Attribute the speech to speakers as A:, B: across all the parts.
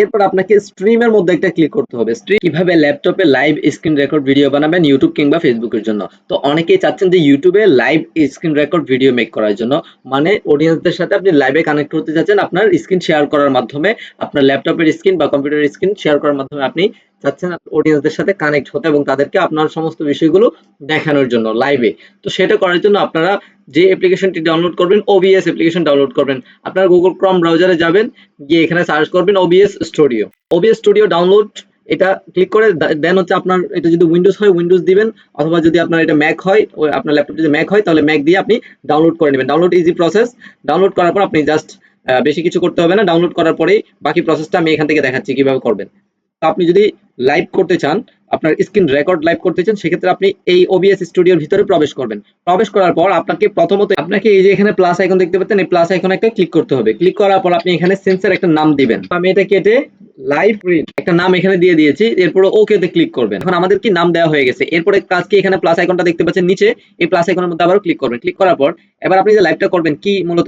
A: এরপর আপনাকে স্ট্রিমের মধ্যে একটা ক্লিক করতে হবে। স্ট্রিম কিভাবে ল্যাপটপে লাইভ স্ক্রিন রেকর্ড ভিডিও বানাবেন ইউটিউব কিংবা ফেসবুকের জন্য। তো অনেকেই চাচ্ছেন যে ইউটিউবে live screen record video make করার জন্য, মানে অডিয়েন্সদের সাথে আপনি লাইভে কানেক্ট করতে চাচ্ছেন আপনার স্ক্রিন শেয়ার করার মাধ্যমে, আপনার ল্যাপটপের স্ক্রিন বা কম্পিউটারের স্ক্রিন শেয়ার করার মাধ্যমে আপনি চাচ্ছেন অডিয়েন্সদের সাথে কানেক্ট হতে এবং তাদেরকে আপনার সমস্ত বিষয়গুলো দেখানোর জন্য লাইভে। তো সেটা করার জন্য আপনারা যে অ্যাপ্লিকেশনটি ডাউনলোড করবেন, ওবিএস অ্যাপ্লিকেশন ডাউনলোড করবেন। আপনারা গুগল ক্রোম ব্রাউজারে যাবেন, গিয়ে এখানে সার্চ করবেন OBS studio. OBS studio download এটা ক্লিক করে দেন হচ্ছে আপনার এটা যদি উইন্ডোজ হয় উইন্ডোজ দিবেন, অথবা যদি আপনার এটা ম্যাক হয়, আপনার ল্যাপটপ যদি ম্যাক হয় তাহলে ম্যাক দিয়ে আপনি ডাউনলোড করে নেবেন। Download easy process. ডাউনলোড করার পর আপনি জাস্ট বেশি কিছু করতে হবে না। ডাউনলোড করার পরেই বাকি প্রসেসটা আমি এখান থেকে দেখাচ্ছি কিভাবে করবেন। তো আপনি যদি লাইভ করতে চান, আপনার স্ক্রিন রেকর্ড লাইভ করতে চান, সেক্ষেত্রে আপনি এই ওবিএস স্টুডিওর ভিতরে প্রবেশ করবেন। প্রবেশ করার পর আপনাকে প্রথমত আপনাকে এই যে এখানে প্লাস আইকন দেখতে পাচ্ছেন, এই প্লাস আইকনে একটা ক্লিক করতে হবে। ক্লিক করার পর আপনি এখানে সেন্সর একটা নাম দিবেন। আমি এটা কেটে লাইভ রিড একটা নাম এখানে দিয়ে দিয়েছি। এরপরে ওকে তে ক্লিক করবেন। এখন আমাদের কি নাম দেওয়া হয়ে গেছে। এরপরে কাজ কি, এখানে প্লাস আইকনটা দেখতে পাচ্ছেন নিচে, এই প্লাস আইকনের মধ্যে আবারও ক্লিক করবেন। ক্লিক করার পর এবার আপনি যে লাইভটা করবেন, কি মূলত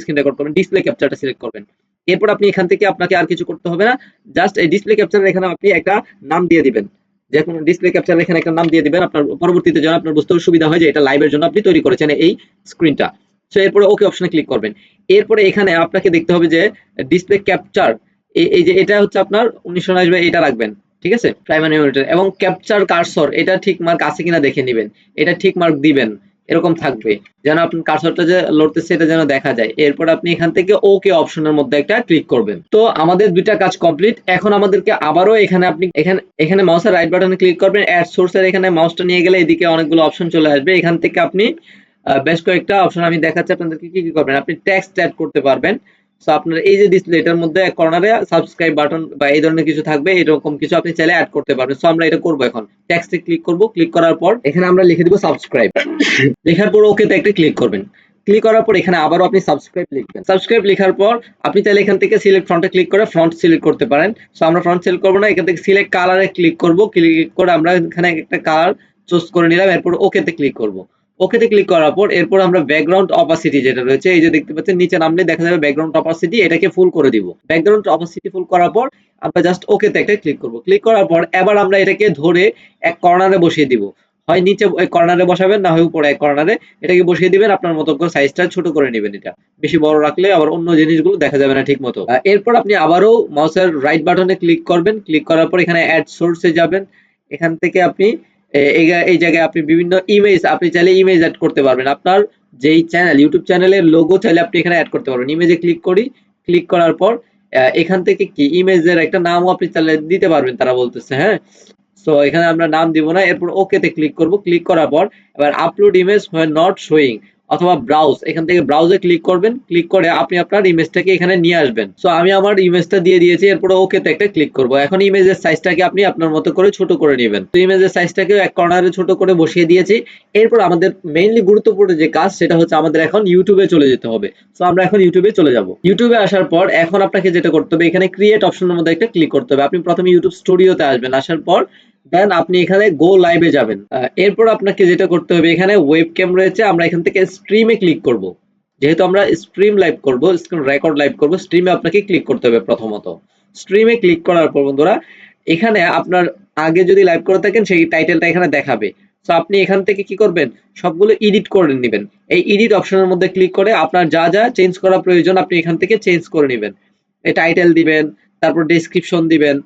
A: স্ক্রিন রেকর্ড করবেন, ডিসপ্লে ক্যাপচারটা সিলেক্ট করবেন। এরপর আপনি এখান থেকে আপনাকে আর কিছু করতে হবে না, জাস্ট এই ডিসপ্লে ক্যাপচারের এখানে আপনি একটা নাম দিয়ে দিবেন। যে কোনো ডিসপ্লে ক্যাপচারের এখানে একটা নাম দিয়ে দিবেন আপনার পরবর্তীতে যেন আপনার বুঝতে সুবিধা হয় যে এটা লাইভের জন্য আপনি তৈরি করেছেন এই স্ক্রিনটা। সো এরপরে ওকে অপশনে ক্লিক করবেন। এরপরে এখানে আপনাকে দেখতে হবে যে ডিসপ্লে ক্যাপচার, এই যে এটা হচ্ছে আপনার 1990 এটা রাখবেন। ঠিক আছে, প্রাইমারি মনিটর এবং ক্যাপচার কার্সর এটা ঠিক মার্ক আছে কিনা দেখে নেবেন। এটা ঠিক মার্ক দিবেন, এরকম থাকবে যেন আপনার কার্সরটা যে লড়তেছে এটা যেন দেখা যায়। এরপর আপনি এখান থেকে ওকে অপশনের মধ্যে একটা ক্লিক করবেন। তো আমাদের দুইটা কাজ কমপ্লিট। এখন আমাদেরকে আবারও এখানে আপনি এখানে মাউসের রাইট বাটনে ক্লিক করবেন। অ্যাড সোর্সের এখানে মাউসটা নিয়ে গেলে এদিকে অনেকগুলো অপশন চলে আসবে। এখান থেকে আপনি বেশ কয়েকটা অপশন আমি দেখাচ্ছি আপনাদেরকে কি কি করবেন। আপনি টেক্সট অ্যাড করতে পারবেন। সো আপনার এই যে ডিসপ্লে এটার মধ্যে এক কর্নারে সাবস্ক্রাইব বাটন বা এই ধরনের কিছু থাকবে, এরকম কিছু আপনি চাইলে অ্যাড করতে পারবেন। সো আমরা এটা করব। এখন টেক্সটে ক্লিক করব। ক্লিক করার পর এখানে আমরা লিখে দিব সাবস্ক্রাইব। লেখার পর ওকে তে একটা ক্লিক করবেন। ক্লিক করার পর এখানে আবারও আপনি সাবস্ক্রাইব লিখবেন। সাবস্ক্রাইব লেখার পর আপনি চাইলে এখান থেকে সিলেক্ট ফন্টে ক্লিক করে ফন্ট সিলেক্ট করতে পারেন। সো আমরা ফন্ট সিলেক্ট করব না, এখান থেকে সিলেক্ট কালারে ক্লিক করব। ক্লিক করে আমরা এখানে একটা কালার চুজ করে নিলাম। এরপর ওকে তে ক্লিক করব। ওকে তে ক্লিক করার পর এরপর আমরা ব্যাকগ্রাউন্ড অপাসিটি যেটা রয়েছে, এই যে দেখতে পাচ্ছেন নিচে নামলে দেখা যাবে ব্যাকগ্রাউন্ড অপাসিটি, এটাকে ফুল করে দিব। ব্যাকগ্রাউন্ড অপাসিটি ফুল করার পর আমরা জাস্ট ওকে তে একটা ক্লিক করব। ক্লিক করার পর এবার আমরা এটাকে ধরে এক কর্নারে বসিয়ে দিব। হয় নিচে কর্নারে বসাবেন, না হয় উপরে এক কর্নারে এটাকে বসিয়ে দিবেন। আপনার মতো করে সাইজটা ছোট করে নেবেন। এটা বেশি বড় রাখলে আবার অন্য জিনিসগুলো দেখা যাবে না ঠিক মতো। এরপর আপনি আবারও মাউসের রাইট বাটনে ক্লিক করবেন। ক্লিক করার পর এখানে অ্যাড সোর্সে যাবেন। এখান থেকে আপনি এই জায়গায় আপনি বিভিন্ন ইমেজ, আপনি চাইলে ইমেজ অ্যাড করতে পারবেন। আপনার যেই চ্যানেল, ইউটিউব চ্যানেলের লোগো চাইলে আপনি এখানে অ্যাড করতে পারবেন। ইমেজে ক্লিক করি। ক্লিক করার পর এখান থেকে কি ইমেজের একটা নামও আপনি চাইলে দিতে পারবেন, তারা বলতেছে। হ্যাঁ, সো এখানে আমরা নাম দিব না। এরপর ওকে তে ক্লিক করব। ক্লিক করার পর এবার upload image when not showing অথবা ব্রাউজ, এখান থেকে ব্রাউজে ক্লিক করবেন। ক্লিক করে আপনি আপনার ইমেজটাকে এখানে নিয়ে আসবেন। সো আমি আমার ইমেজটা দিয়ে দিয়েছি। এরপর ওকে তে একটা ক্লিক করব। এখন ইমেজের সাইজটাকে আপনি আপনার মতো করে ছোট করে নেবেন। তো ইমেজের সাইজটাকে এক কর্নারে ছোট করে বসিয়ে দিয়েছি। এরপর আমাদের মেইনলি গুরুত্বপূর্ণ যে কাজ সেটা হচ্ছে আমাদের এখন ইউটিউবে চলে যেতে হবে। সো আমরা এখন ইউটিউবে চলে যাব। ইউটিউবে আসার পর এখন আপনাকে যেটা করতে হবে, এখানে ক্রিয়েট অপশনের মধ্যে একটা ক্লিক করতে হবে। আপনি প্রথমে ইউটিউব স্টুডিওতে আসবেন। আসার পর দেন আপনি এখানে গো লাইভে যাবেন। এরপর আপনাকে যেটা করতে হবে, এখানে ওয়েবক্যাম রয়েছে, আমরা এখান থেকে স্ট্রিমে ক্লিক করব। যেহেতু আমরা স্ট্রিম লাইভ করব, স্ক্রিন রেকর্ড লাইভ করব, স্ট্রিমে আপনাকে ক্লিক করতে হবে। প্রথমত স্ট্রিমে ক্লিক করার পর বন্ধুরা এখানে আপনার আগে যদি লাইভ করে থাকেন সেই টাইটেলটা এখানে দেখাবে। সো আপনি এখান থেকে কি করবেন, সবগুলো এডিট করে নেবেন। এই এডিট অপশনের মধ্যে ক্লিক করে আপনার যা যা চেঞ্জ করা প্রয়োজন আপনি এখান থেকে চেঞ্জ করে নেবেন। এই টাইটেল দিবেন, তারপর ডেসক্রিপশন দিবেন।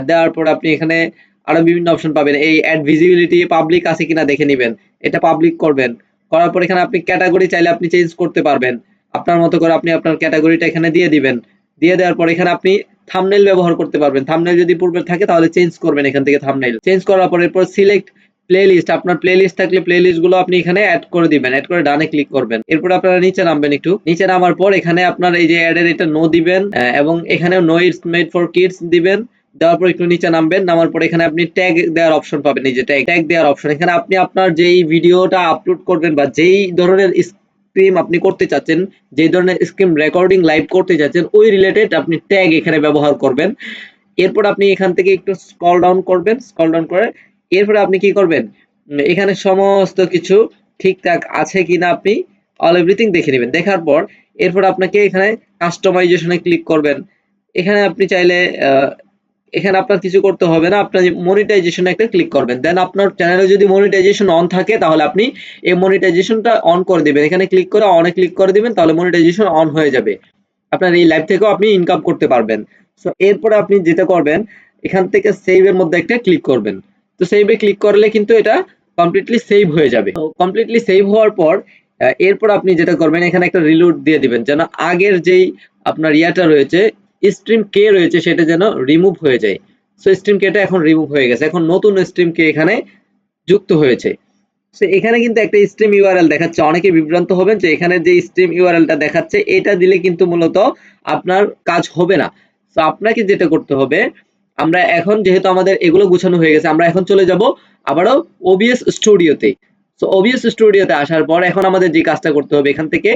A: দেওয়ার পর আপনি এখানে আরো বিভিন্ন অপশন পাবেন। এই অ্যাড ভিজিবিলিটি পাবলিক আছে কিনা দেখে নেবেন, এটা পাবলিক করবেন। করার পর এখানে আপনি ক্যাটাগরি চাইলে আপনি চেঞ্জ করতে পারবেন। আপনার মতো করে আপনি আপনার ক্যাটাগরিটা এখানে দিয়ে দিবেন। দিয়ে দেওয়ার পর এখানে আপনি থাম্বনেইল ব্যবহার করতে পারবেন। থাম্বনেইল যদি পূর্বে থাকে তাহলে চেঞ্জ করবেন এখান থেকে থাম্বনেইল। চেঞ্জ করার পর এরপর সিলেক্ট প্লেলিস্ট, আপনার প্লেলিস্ট থাকলে প্লেলিস্ট গুলো আপনি এখানে অ্যাড করে দিবেন। অ্যাড করে ডানে ক্লিক করবেন। এরপর আপনারা নিচে নামবেন। একটু নিচে নামার পর এখানে আপনার এই যে অ্যাডের এটা নো দিবেন এবং এখানে no it's made for kids দিবেন। দেওয়ার পর একটু নিচে নামবেন। নামার পর এখানে আপনি ট্যাগ দেওয়ার অপশন পাবেন। এই যে ট্যাগ দেওয়ার অপশন, এখানে আপনি আপনার যেই ভিডিওটা আপলোড করবেন বা যেই ধরনের স্ট্রিম আপনি করতে চাচ্ছেন, যেই ধরনের স্ক্রিন রেকর্ডিং লাইভ করতে চাচ্ছেন ওই রিলেটেড আপনি ট্যাগ এখানে ব্যবহার করবেন। এরপর আপনি এখান থেকে একটু স্ক্রল ডাউন করবেন। স্ক্রল ডাউন করে এরপরে আপনি কি করবেন, এখানে সমস্ত কিছু ঠিকঠাক আছে কিনা আপনি অল এভরিথিং দেখে নেবেন। দেখার পর এরপর আপনাকে এখানে কাস্টমাইজেশনে ক্লিক করবেন। এখানে আপনি চাইলে এখানে আপনার কিছু করতে হবে না, আপনার মনিটাইজেশন একটা ক্লিক করবেন, দেন আপনার চ্যানেলে যদি মনিটাইজেশন অন থাকে তাহলে আপনি এই মনিটাইজেশনটা অন করে দিবেন, এখানে ক্লিক করে অনে ক্লিক করে দিবেন, তাহলে মনিটাইজেশন অন হয়ে যাবে, আপনার এই লাইভ থেকেও আপনি ইনকাম করতে পারবেন। সো এরপরে আপনি যেটা করবেন, এখান থেকে সেভ এর মধ্যে একটা ক্লিক করবেন। তো সেভে ক্লিক করলে কিন্তু এটা কমপ্লিটলি সেভ হয়ে যাবে। তো কমপ্লিটলি সেভ হওয়ার পর এরপর আপনি যেটা করবেন, এখানে একটা রিলোড দিয়ে দিবেন, যেন আগের যেই আপনার ইয়াটা রয়েছে, স্ট্রিম কে রয়েছে, সেটা যেন রিমুভ হয়ে যায়। সো স্ট্রিম কেটা এখন রিমুভ হয়ে গেছে, এখন নতুন স্ট্রিম কে এখানে যুক্ত হয়েছে। সো এখানে কিন্তু একটা স্ট্রিম ইউআরএল দেখাচ্ছে, অনেকে বিভ্রান্ত হবেন যে এখানে যে স্ট্রিম ইউআরএলটা দেখাচ্ছে এটা দিলে কিন্তু মূলত আপনার কাজ হবে না। সো আপনাকে যেটা করতে হবে, আমরা এখন যেহেতু আমাদের এগুলো গুছানো হয়ে গেছে, আমরা এখন চলে যাব আবারও ওবিএস স্টুডিওতে। সো ওবিএস স্টুডিওতে আসার পর এখন আমাদের যে কাজটা করতে হবে, এখান থেকে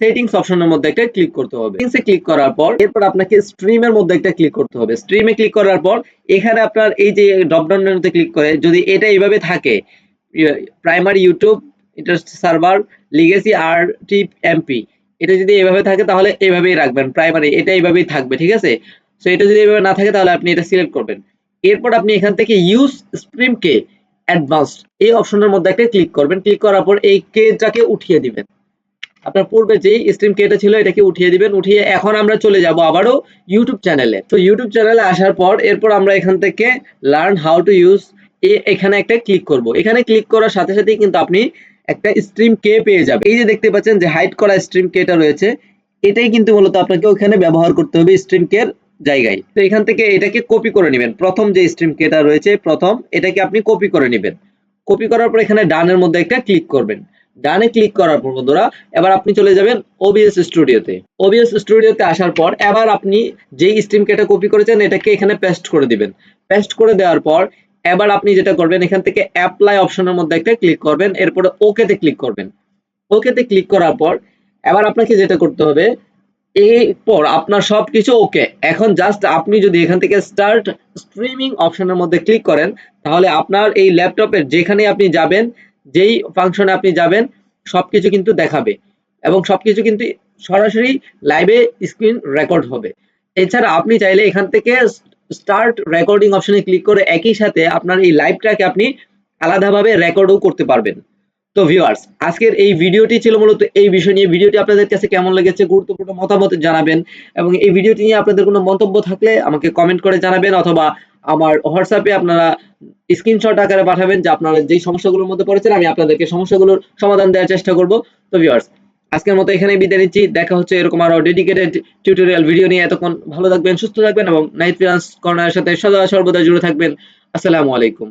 A: সেটিংস অপশনের মধ্যে একটা ক্লিক করতে হবে। সেটিংসে ক্লিক করার পর এরপর আপনাকে স্ট্রিমের মধ্যে একটা ক্লিক করতে হবে। স্ট্রিমে ক্লিক করার পর এখানে আপনার এই যে ড্রপ ডাউনের মধ্যে ক্লিক করে যদি এটা এইভাবে থাকে, প্রাইমারি ইউটিউব সার্ভার লিগেসি আরটিএমপি, এটা যদি এভাবে থাকে তাহলে এভাবেই রাখবেন, প্রাইমারি এটা এইভাবেই থাকবে, ঠিক আছে। সো এটা যদি এভাবে না থাকে তাহলে আপনি এটা সিলেক্ট করবেন। এরপর আপনি এখান থেকে ইউজ স্ট্রিম কে অ্যাডভান্সড এই অপশনের মধ্যে একটা ক্লিক করবেন, ক্লিক করার পর এই কেটাকে উঠিয়ে দিবেন, আপনার পূর্বে যেই স্ট্রিম কেটা ছিল এটাকে উঠিয়ে দিবেন। উঠিয়ে এখন আমরা চলে যাব আবারও ইউটিউব চ্যানেলে। তো ইউটিউব চ্যানেলে আসার পর এরপর আমরা এখান থেকে লার্ন হাউ টু ইউজ এখানে একটা ক্লিক করব। এখানে ক্লিক করার সাথে সাথেই কিন্তু আপনি একটা স্ট্রিম কে পেয়ে যাবেন। এই যে দেখতে পাচ্ছেন যে হাইড করা স্ট্রিম কেটা রয়েছে, এটাই কিন্তু মূলত আপনাকে ওখানে ব্যবহার করতে হবে স্ট্রিম কের জায়গায়। তো এখান থেকে এটাকে কপি করে নেবেন, প্রথম যে স্ট্রিম কেটা রয়েছে প্রথম, এটাকে আপনি কপি করে নেবেন। কপি করার পর এখানে ডানের মধ্যে একটা ক্লিক করবেন। ডানে ক্লিক করার পর বন্ধুরা এবার আপনি চলে যাবেন ওবিএস স্টুডিওতে। ওবিএস স্টুডিওতে আসার পর এবার আপনি যেই স্ট্রিম কেটা কপি করেছেন এটাকে এখানে পেস্ট করে দিবেন। পেস্ট করে দেওয়ার পর এবার আপনি যেটা করবেন, এখান থেকে অ্যাপ্লাই অপশনের মধ্যে একটা ক্লিক করবেন, এরপরে ওকেতে ক্লিক করবেন। ওকেতে ক্লিক করার পর এবার আপনাকে যেটা করতে হবে, এরপর আপনার সবকিছু ওকে। এখন জাস্ট আপনি যদি এখান থেকে স্টার্ট স্ট্রিমিং অপশনের মধ্যে ক্লিক করেন, তাহলে আপনার এই ল্যাপটপের যেখানে আপনি যাবেন, যেই ফাংশনে আপনি যাবেন, সবকিছু কিন্তু দেখাবে এবং সবকিছু কিন্তু সরাসরি লাইভে স্ক্রিন রেকর্ড হবে। এছাড়া আপনি চাইলে এখান থেকে স্টার্ট রেকর্ডিং অপশনে ক্লিক করে একই সাথে আপনার এই লাইভটাকে আপনি আলাদাভাবে রেকর্ডও করতে পারবেন। তো ভিউয়ার্স, আজকের এই ভিডিওটি ছিল মূলত এই বিষয় নিয়ে। ভিডিওটি আপনাদের কাছে কেমন লেগেছে গুরুত্বপূর্ণ মতামত জানাবেন, এবং এই ভিডিওটি নিয়ে আপনাদের কোনো মন্তব্য থাকলে আমাকে কমেন্ট করে জানাবেন, অথবা আমার হোয়াটসঅ্যাপে আপনারা স্ক্রিনশট আকারে পাঠাবেন যে আপনারা যেই সমস্যাগুলোর মধ্যে পড়েছেন, আমি আপনাদেরকে সমস্যাগুলোর সমাধান দেওয়ার চেষ্টা করব। তো ভিউয়ার্স, আজকের মতো এখানেই বিদায় নিচ্ছি। দেখা হচ্ছে এরকম আরো ডেডিকেটেড টিউটোরিয়াল ভিডিও নিয়ে। এতক্ষণ ভালো থাকবেন, সুস্থ থাকবেন এবং নাইট ফিনান্স কর্নারের সাথে সদা সর্বদা জুড়ে থাকবেন। আসসালামু আলাইকুম।